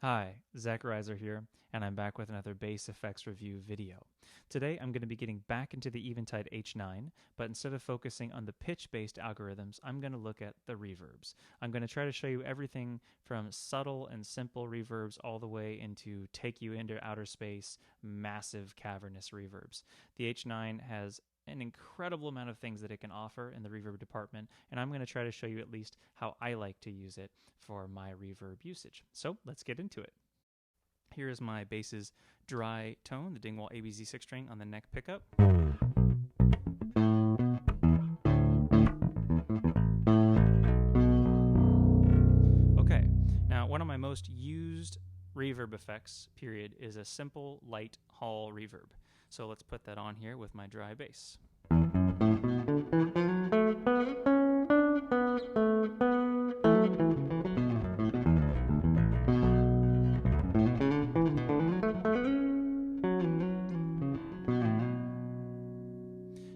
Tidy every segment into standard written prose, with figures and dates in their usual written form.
Hi, Zach Reiser here, and I'm back with another bass effects review video. Today I'm going to be getting back into the Eventide H9, but instead of focusing on the pitch-based algorithms, I'm going to look at the reverbs. I'm going to try to show you everything from subtle and simple reverbs all the way into take you into outer space, massive cavernous reverbs. The H9 has an incredible amount of things that it can offer in the reverb department, and I'm going to try to show you at least how I like to use it for my reverb usage. So let's get into it. Here is my bass's dry tone, the Dingwall ABZ 6-string on the neck pickup. Okay, now one of my most used reverb effects, period, is a simple light hall reverb. So let's put that on here with my dry bass.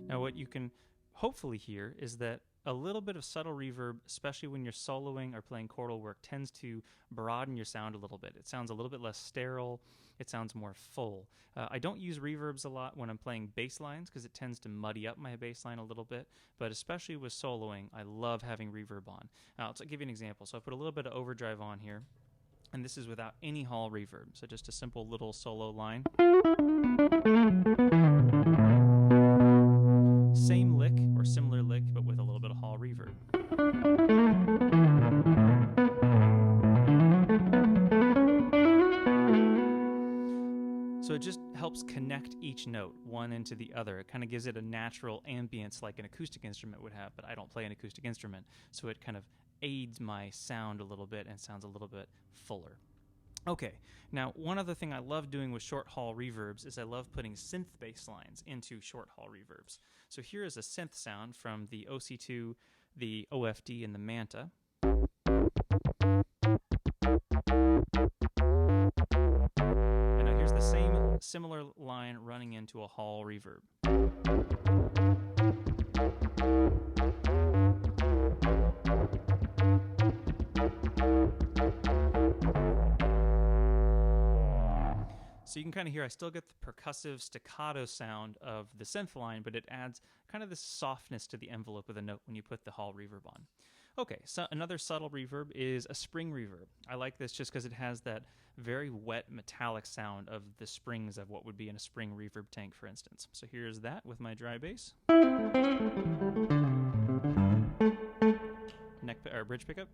Now what you can hopefully hear is that a little bit of subtle reverb, especially when you're soloing or playing chordal work, tends to broaden your sound a little bit. It sounds a little bit less sterile. It sounds more full. I don't use reverbs a lot when I'm playing bass lines because it tends to muddy up my bass line a little bit, but especially with soloing, I love having reverb on. Now, I'll give you an example. So I put a little bit of overdrive on here, and this is without any hall reverb, so just a simple little solo line. Same lick or similar lick, but with a little bit of hall reverb. So it just helps connect each note, one into the other. It kind of gives it a natural ambience like an acoustic instrument would have, but I don't play an acoustic instrument, so it kind of aids my sound a little bit and sounds a little bit fuller. Okay, now one other thing I love doing with short hall reverbs is I love putting synth bass lines into short hall reverbs. So here is a synth sound from the OC2, the OFD, and the Manta. And now here's the same similar line running into a hall reverb. So you can kind of hear I still get the percussive staccato sound of the synth line, but it adds kind of this softness to the envelope of the note when you put the hall reverb on. Okay, so another subtle reverb is a spring reverb. I like this just because it has that very wet metallic sound of the springs of what would be in a spring reverb tank, for instance. So here's that with my dry bass. Bridge pickup.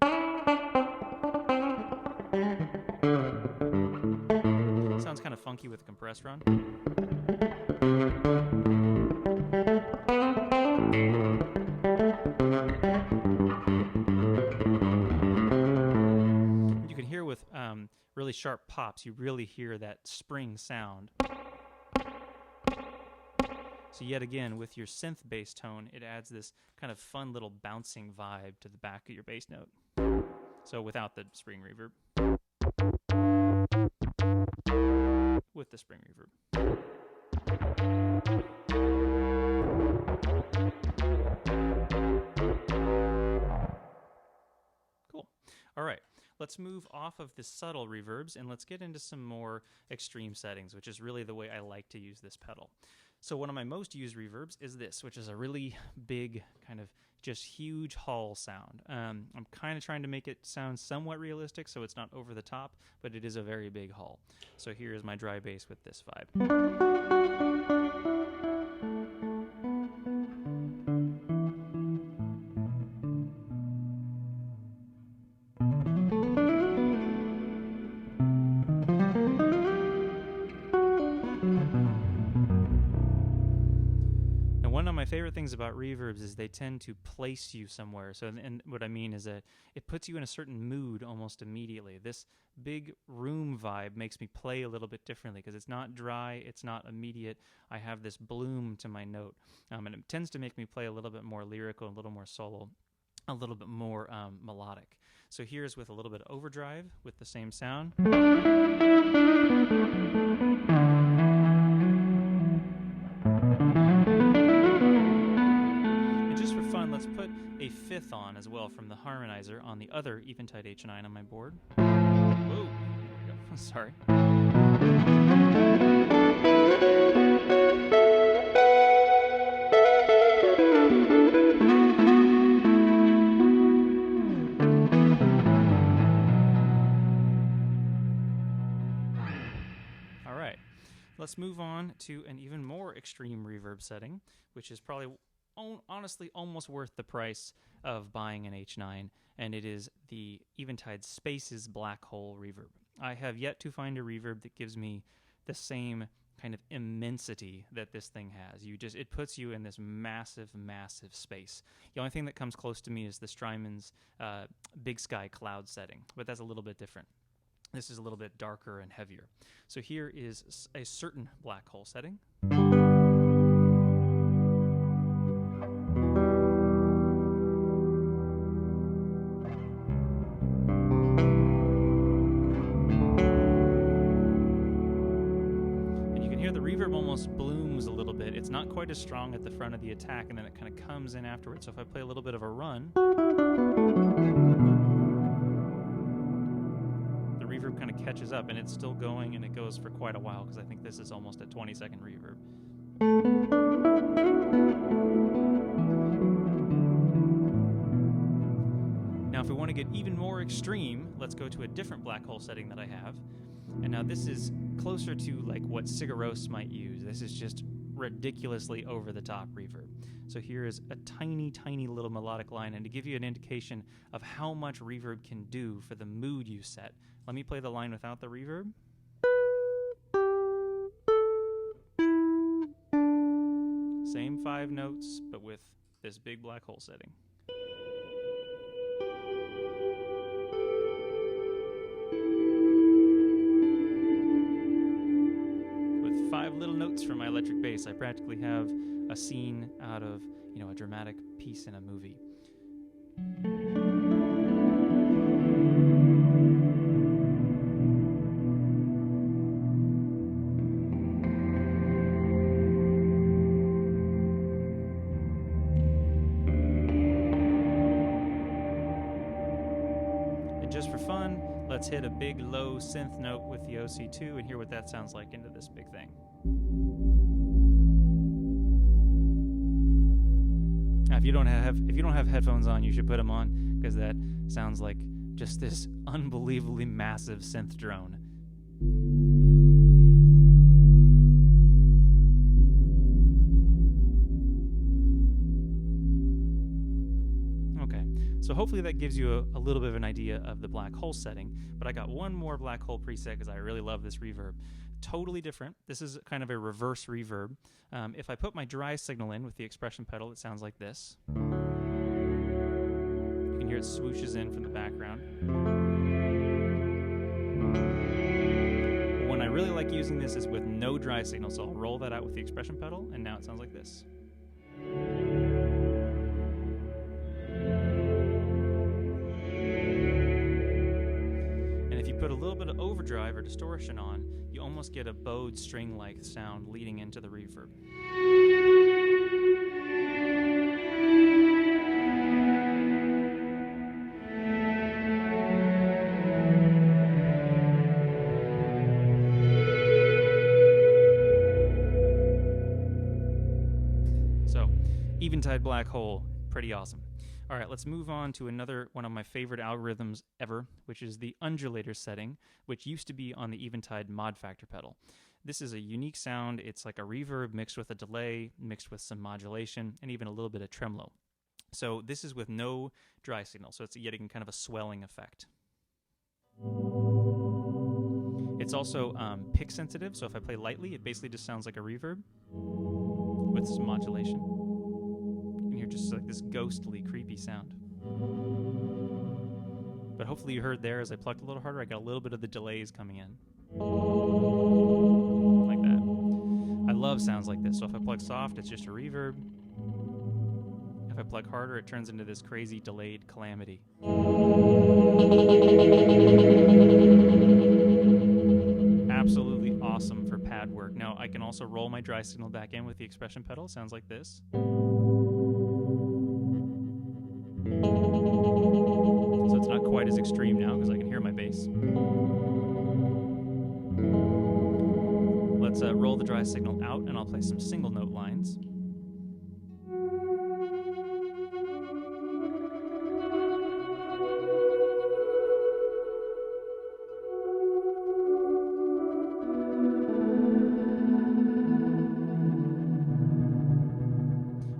Sounds kind of funky with the compressed run. You can hear with really sharp pops, you really hear that spring sound. So yet again, with your synth bass tone, it adds this kind of fun little bouncing vibe to the back of your bass note. So without the spring reverb. With the spring reverb. Cool. All right, let's move off of the subtle reverbs and let's get into some more extreme settings, which is really the way I like to use this pedal. So one of my most used reverbs is this, which is a really big, kind of just huge hall sound. I'm kind of trying to make it sound somewhat realistic, so it's not over the top, but it is a very big hall. So here's my dry bass with this vibe. One of my favorite things about reverbs is they tend to place you somewhere. So, and what I mean is that it puts you in a certain mood almost immediately. This big room vibe makes me play a little bit differently because it's not dry, it's not immediate. I have this bloom to my note, and it tends to make me play a little bit more lyrical, a little more solo, a little bit more melodic. So here's with a little bit of overdrive with the same sound. Let's put a fifth on as well from the harmonizer on the other Eventide H9 on my board. Whoa, there we go. Sorry. All right, let's move on to an even more extreme reverb setting, which is probably honestly almost worth the price of buying an H9, and it is the Eventide Spaces Black Hole Reverb. I have yet to find a reverb that gives me the same kind of immensity that this thing has. It puts you in this massive, massive space. The only thing that comes close to me is the Strymon's Big Sky Cloud setting, but that's a little bit different. This is a little bit darker and heavier. So here is a certain black hole setting. Almost blooms a little bit. It's not quite as strong at the front of the attack, and then it kind of comes in afterwards. So if I play a little bit of a run, the reverb kind of catches up, and it's still going, and it goes for quite a while, because I think this is almost a 20-second reverb. Now if we want to get even more extreme, let's go to a different black hole setting that I have. And now this is closer to like what Sigaros might use. This is just ridiculously over-the-top reverb. So here is a tiny, tiny little melodic line, and to give you an indication of how much reverb can do for the mood you set, let me play the line without the reverb. Same 5 notes, but with this big black hole setting. With 5 little notes from my electric bass, I practically have a scene out of, a dramatic piece in a movie. Just for fun, let's hit a big low synth note with the OC2 and hear what that sounds like into this big thing. Now, if you don't have headphones on, you should put them on, because that sounds like just this unbelievably massive synth drone. So hopefully that gives you a little bit of an idea of the black hole setting, but I got one more black hole preset because I really love this reverb. Totally different. This is kind of a reverse reverb. If I put my dry signal in with the expression pedal, it sounds like this. You can hear it swooshes in from the background. When I really like using this is with no dry signal, so I'll roll that out with the expression pedal, and now it sounds like this. Put a little bit of overdrive or distortion on, you almost get a bowed string-like sound leading into the reverb. So, Eventide Black Hole, pretty awesome. All right, let's move on to another one of my favorite algorithms ever, which is the Undulator setting, which used to be on the Eventide Modfactor pedal. This is a unique sound. It's like a reverb mixed with a delay, mixed with some modulation, and even a little bit of tremolo. So this is with no dry signal, so it's getting kind of a swelling effect. It's also pick sensitive, so if I play lightly, it basically just sounds like a reverb with some modulation. Just like this ghostly, creepy sound. But hopefully you heard there as I plucked a little harder, I got a little bit of the delays coming in. Like that. I love sounds like this, so if I plug soft, it's just a reverb. If I plug harder, it turns into this crazy delayed calamity. Absolutely awesome for pad work. Now, I can also roll my dry signal back in with the expression pedal. Sounds like this. So it's not quite as extreme now because I can hear my bass. roll the dry signal out, and I'll play some single note lines.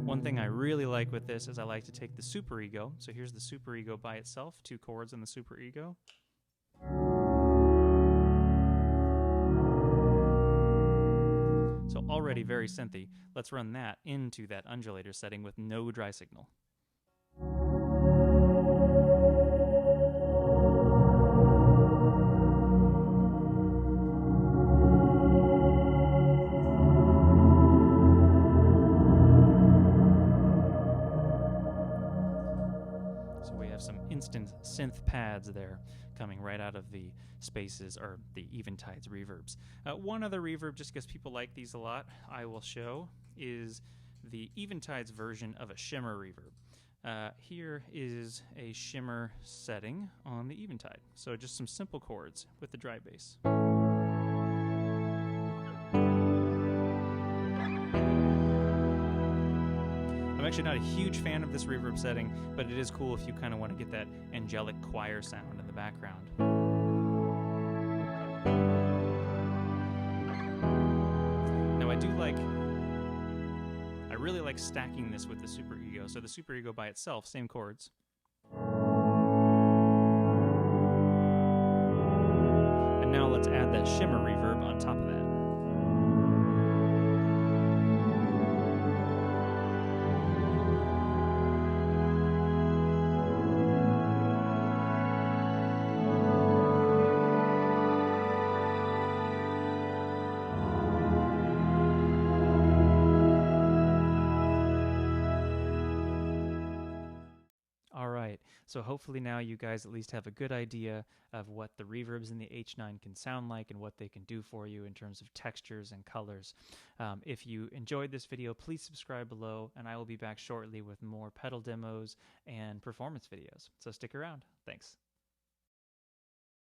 One thing I really like with this is I like to take the Superego. So here's the Superego by itself, 2 chords on the Superego. So already very synthy. Let's run that into that undulator setting with no dry signal. So we have some instant synth pads there coming right out of the spaces, or the Eventide's reverbs. One other reverb, just because people like these a lot, I will show, is the Eventide's version of a shimmer reverb. Here is a shimmer setting on the Eventide. So just some simple chords with the dry bass. I'm actually not a huge fan of this reverb setting, but it is cool if you kind of want to get that angelic choir sound in the background. Now I really like stacking this with the Superego. So the Superego by itself, same chords. And now let's add that shimmer reverb on top of that. So hopefully now you guys at least have a good idea of what the reverbs in the H9 can sound like and what they can do for you in terms of textures and colors. If you enjoyed this video, please subscribe below, and I will be back shortly with more pedal demos and performance videos. So stick around. Thanks.